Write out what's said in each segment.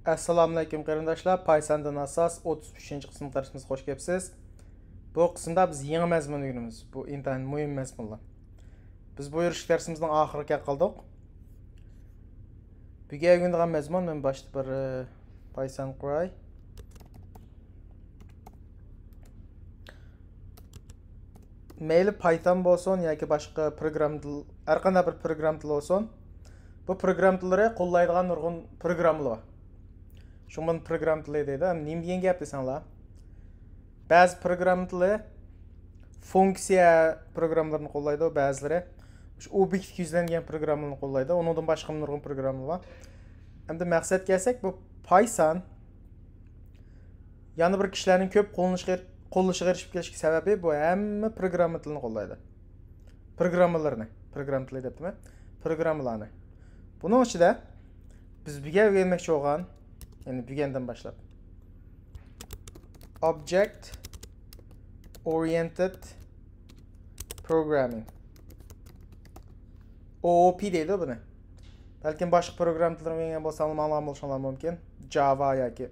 Assalamu alaykum qarindoshlar. Pythondan asos 33-qism darsimizga xush kelibsiz. Bu qismda biz yangi mazmun o'rganamiz. Bu intayin muhim mazmunlar. Biz bu yurish darsimizning oxiriga qoldik. Bugun o'rganadigan mazmun men boshda bir Python quray. Mayli Python bo'lsin yoki boshqa program til, har qanday bir program tili bo'lsin, bu program tillari qo'llaydigan nurg'un programmalar bor. Şunun program tili deydi. Nima degan gap desanglar? Ba'zi program tili funksiya programlarını qo'llaydi, ba'zilari shu obyekt yuzlangan programlarni qo'llaydi. Undan boshqa nurg'un programlar bor. Endi maqsad kelsak, bu Python yana bir kishilarning ko'p qo'llashiga erishib kelishiga sababi bu hamma program tilini qo'llaydi. Program tili debdimi? Programmalarni. Buning ichida biz buga o'rganmoqchi bo'lgan, yani bugundan boshlab Object Oriented Programming OOP deydi buni. Balkim boshqa program tillarini o'rgangan bo'lsam ma'lum bo'lishingiz mumkin. Java yoki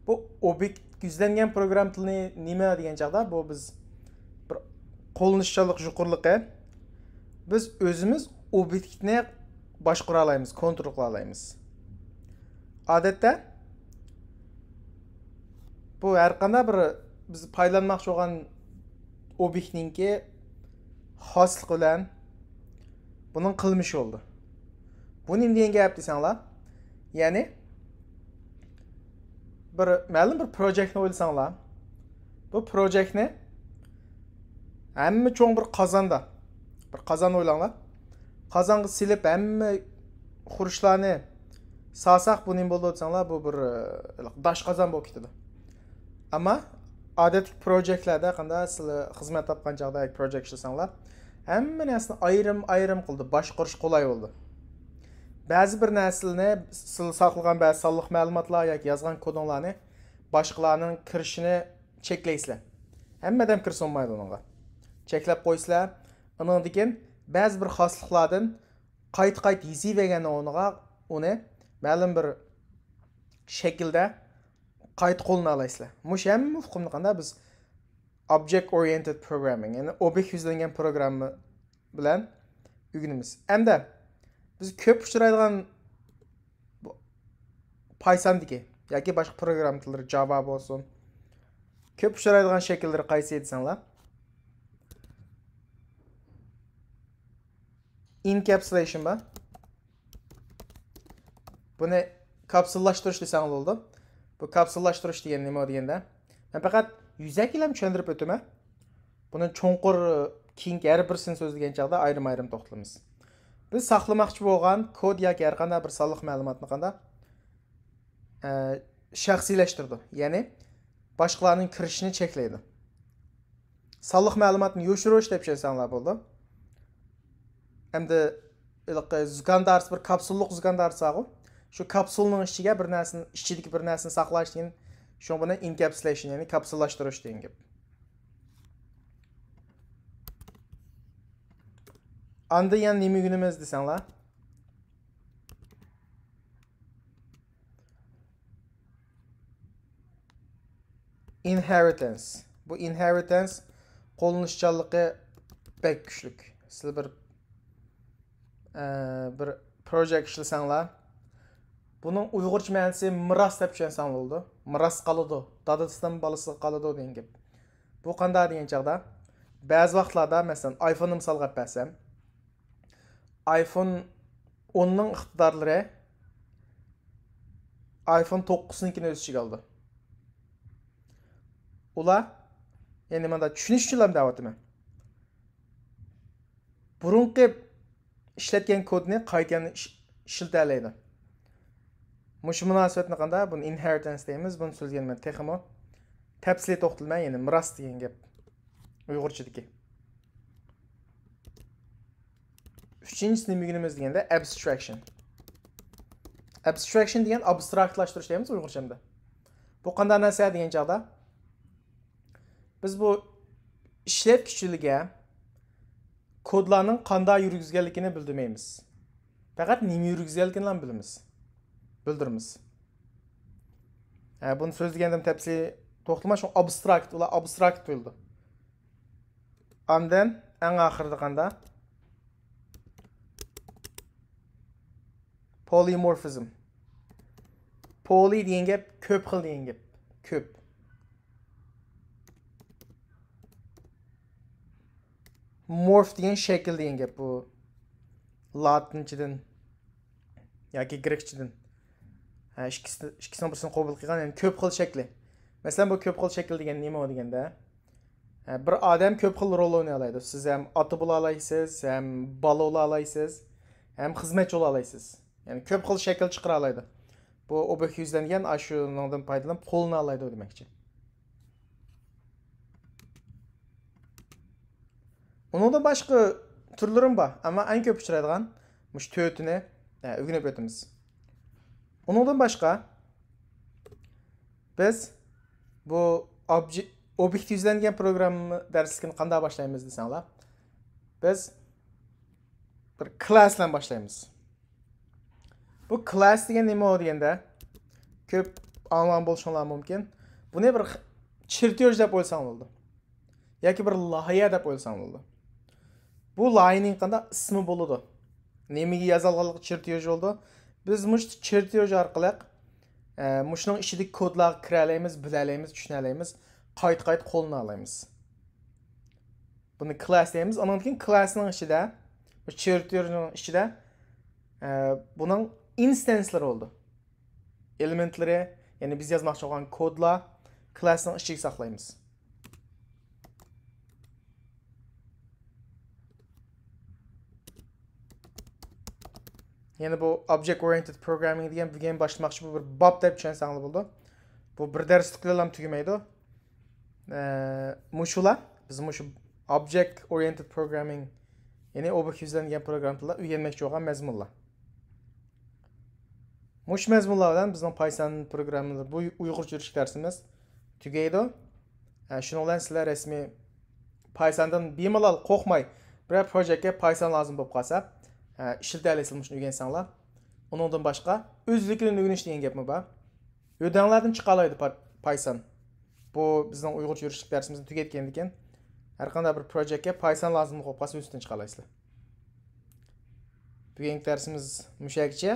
bu obyekt yuzlangan program tilini nima degan chaqda bu biz bir qo'llanishchanlik yuqorligi biz o'zimiz obyektni boshqara olamiz, kontrol qila olamiz. Odatda bu har qanday bir biz foydalanmoqchi bo'lgan obyektningki xosligi bilan buning qilmishi bo'ldi. Bu nima degan gap desanglar? Ya'ni bir ma'lum bir proyektni o'ylasanglar, bu proyektni hamma cho'ng bir qozon o'ylanglar. Qozonga silib hamma xurishlarni salsaq bu nima bo'ldi desanglar, bu bir dash qozon bo'lib ketadi. Ama odatli proyektlarda qanday sizlar xizmat topgan chaqda projekt ishlasanglar, hamma narsani ayrim qildi, boshqarish qulay bo'ldi. Ba'zi bir narsani siz saqlagan ba'zi sonliq ma'lumotlar yoki yozgan kodinglarni boshqalarning kirishini cheklaysizlar. Hammadan kirish olmaydi unga. Cheklab qo'ysizlar. Undan keyin ba'zi bir xosliklardan qayta yezivergan uni ma'lum bir shaklda qayta qo'llana olasizlar. Mush hamma hukmni qanday biz Object Oriented Programming, ya'ni obyekt yuzlangan programma bilan o'rganamiz. Hamda biz ko'p uchraydigan Pythondagi yoki boshqa program tillari Java bo'lsin, ko'p uchraydigan shakllari qaysi desanglar? Encapsulation bor. Buni kapsullashtirish desang bo'ldi. Bu kapsullashtirish degan nima deganda? Men faqat yuzakilab tushuntirib o'taman. Buni cho'nqur keng har birisini so'zlagan chaqda ayrim to'xtalamiz. Biz saqlamoqchi bo'lgan kod yoki har qanday bir sonliq ma'lumotni qanday shaxsiylashtirdi. Ya'ni boshqalarning kirishini cheklaydi. Sonliq ma'lumotni yo'shirish deb tushunsanlar bo'ldi. Endi zukandars bir kapsullik zukandars saqu. Şu kapsulning ichiga bir narsani, ichidagi bir narsani saqlash degan, shu buni encapsulation, ya'ni kapsullashtirish degan gap. Anda yana nima o'rganamiz desanglar? Inheritance. Bu inheritance qo'llanishchanligi bek kuchlik. Siz bir project ishlasanglar, bunun Uyg'urcha ma'nosi miros deb tushunsan bo'ldi. Miros qoladi. Dadasidan balasiga qoladi degan gap. Bu qanday degan chaqda? Ba'zi vaqtlarda, masalan, iPhone ni misol qilib bersam, iPhone 10 ning iqtidorlari iPhone 9 ninkini o'z ichiga oldi. Ular, ya'ni menda tushunish uchun ham da'vatim. Burunqi ishlatgan kodni qaytadan ishlatalaydi. Mush munosabatni qanday? Buni inheritance deymiz. Buni so'zlaganman texmo. Tafsili to'xtalmay, ya'ni miros degan gap. Uyg'urchadagi. Uchinchisi nima deganimiz deganda abstraction. Abstraction degan abstraktlashtirish deymiz Uyg'urchada. Bu qanday narsa degan chaqda? Biz bu ishlab kuchligiga kodlarning qanday yurgizganligini bildirmaymiz. Faqat nima yurgizganligini bilamiz. bildirimiz. Bunu so'zlagandim tepsi to'xtalma şu abstrakt, ular abstrakt bo'ldi. Ondan eng oxirida qanda polymorphism. Poly degan gap ko'p xil degan gap. Ko'p. Morph degan shakl degan gap bu. Latinchadan yoki grekchadan. İkisini birisini qabul qilgan, ya'ni ko'p xil shakli. Masalan, bu ko'p xil shakl degan nima deganda, bir odam ko'p xil rol o'ynay oladi. Siz ham ota bo'la olasiz, ham bola bo'la olasiz, ham xizmatchi bo'la olasiz. Ya'ni ko'p xil shakl chiqara oladi. Bu obyekt yuzlangan ashundan foydalanib qo'lni oladi demakchi. Uningdan boshqa turlarim bor, ammo eng ko'p uchraydigan mush 4ni o'rganib o'tamiz. Uningdan boshqa biz bu obyekt yuzlangan programma darsligini qanday boshlaymiz desanglar, biz bir class bilan boshlaymiz. Bu class degan nima deganda ko'p anlam bo'lishinglar mumkin. Buni bir chirtyoj deb o'ylsang bo'ldi. Yoki bir loyiha deb o'ylsang bo'ldi. Bu loyihaning qanday ismi bo'ladi? Nemaga yozilganligi chirtyoj bo'ldi. Biz mush chirtyoj orqali mushning ichidagi kodlarga kira olamiz, bila olamiz, tushuna olamiz, qayt qo'lni olamiz. Buni class deymiz. Ondan keyin classning ichida, bu chirtyojning ichida buning instance'lar oldu. Elementlari, ya'ni biz yozmoqchi bo'lgan kodlar classning ichiga saqlaymiz. Ya'ni bu object oriented programming degan bugun boshlamoqchi bu bir bob deb tushunsangiz bo'ldi. Bu bir darsliklar ham tugamaydi. Mushular biz mushu object oriented programming, ya'ni obyekt yuzlangan programmalar o'rganmoqchi bo'lgan mazmunlar. Mush mazmunlar bilan bizning Python programmalar bu Uyg'urcha o'rganish darsimiz tugaydi. Shuning bilan sizlar rasmiy Pythondan bemalol qo'rqmay bir proyektga Python lozim bo'lib qolsa, ishilta olasizlar o'rgansanglar. Uningdan boshqa o'zlikni o'rganish degan gapmi bor. Yo'danlardan chiqa oladi Python. Bu bizning Uyg'urcha o'rganish darsimizni tugatgandan keyin har qanday bir proyektga Python lozim bo'lib qolsa, o'zidan chiqa olasizlar. Bugungi darsimiz mushakcha.